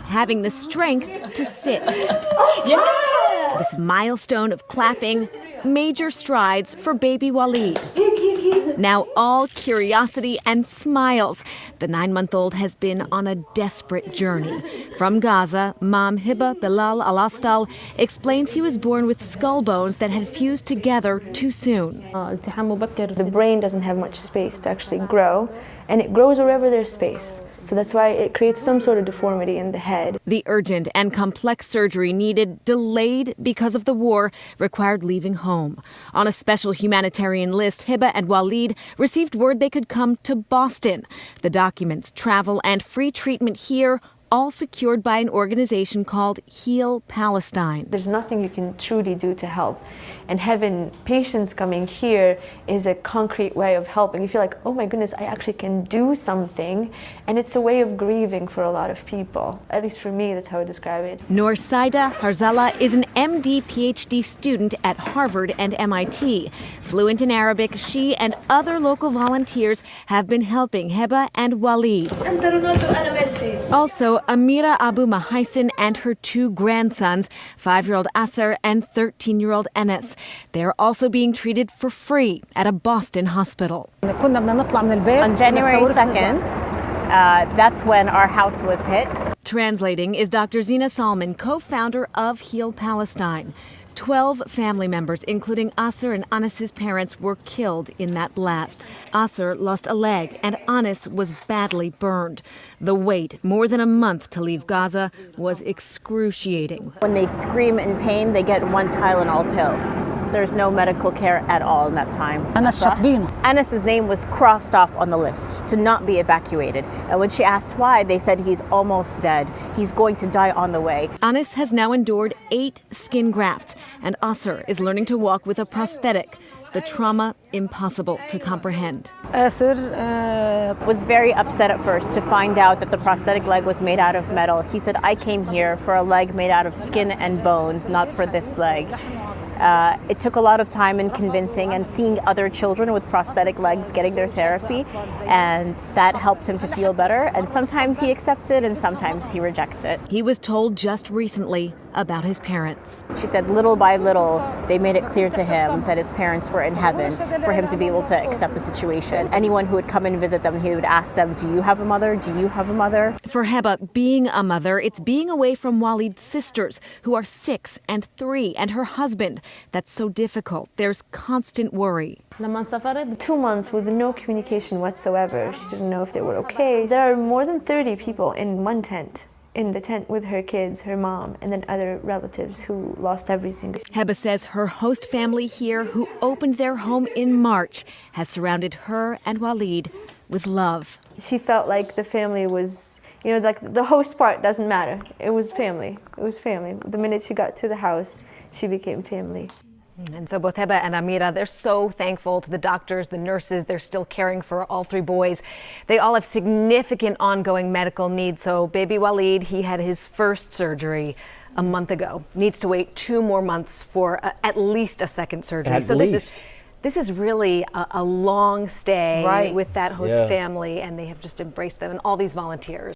having the strength to sit. This milestone of clapping, major strides for baby Walid. Now all curiosity and smiles. The 9-month-old has been on a desperate journey. From Gaza, Mom Hiba Bilal Al-Astal explains he was born with skull bones that had fused together too soon. The brain doesn't have much space to actually grow, and it grows wherever there's space. So that's why it creates some sort of deformity in the head. The urgent and complex surgery needed, delayed because of the war, required leaving home. On a special humanitarian list, Hiba and Walid received word they could come to Boston. The documents, travel, and free treatment here, all secured by an organization called HEAL Palestine. There's nothing you can truly do to help. And having patients coming here is a concrete way of helping. You feel like, oh my goodness, I actually can do something. And it's a way of grieving for a lot of people. At least for me, that's how I describe it. Saida Harzala is an MD PhD student at Harvard and MIT. Fluent in Arabic, she and other local volunteers have been helping Hiba and Walid. Also, Amira Abu Mahaisin and her 2 grandsons, 5-year-old Aser and 13-year-old Enes. They're also being treated for free at a Boston hospital. On January 2nd, that's when our house was hit. Translating is Dr. Zina Salman, co-founder of HEAL Palestine. 12 family members, including Aser and Anes's parents, were killed in that blast. Aser lost a leg and Anes was badly burned. The wait, more than a month to leave Gaza, was excruciating. When they scream in pain, they get one Tylenol pill. There's no medical care at all in that time. Anes's name was crossed off on the list to not be evacuated. And when she asked why, they said he's almost dead. He's going to die on the way. Anes has now endured 8 skin grafts, and Aser is learning to walk with a prosthetic. The trauma impossible to comprehend. Aser was very upset at first to find out that the prosthetic leg was made out of metal. He said, I came here for a leg made out of skin and bones, not for this leg. It took a lot of time and convincing and seeing other children with prosthetic legs getting their therapy, and that helped him to feel better. And sometimes he accepts it and sometimes he rejects it. He was told just recently about his parents. She said little by little, they made it clear to him that his parents were in heaven for him to be able to accept the situation. Anyone who would come and visit them, he would ask them, do you have a mother? Do you have a mother? For Hiba, being a mother, it's being away from Walid's sisters, who are 6 and 3, and her husband. That's so difficult. There's constant worry. 2 months with no communication whatsoever. She didn't know if they were okay. There are more than 30 people in one tent. In the tent with her kids, her mom, and then other relatives who lost everything. Hiba says her host family here, who opened their home in March, has surrounded her and Walid with love. She felt like the family was, like the host part doesn't matter. It was family. It was family. The minute she got to the house, she became family. And so both Hiba and Amira, they're so thankful to the doctors, the nurses. They're still caring for all 3 boys. They all have significant ongoing medical needs. So baby Walid, he had his first surgery a month ago. Needs to wait 2 more months for at least a second surgery. This is really a long stay with that host family, and they have just embraced them and all these volunteers.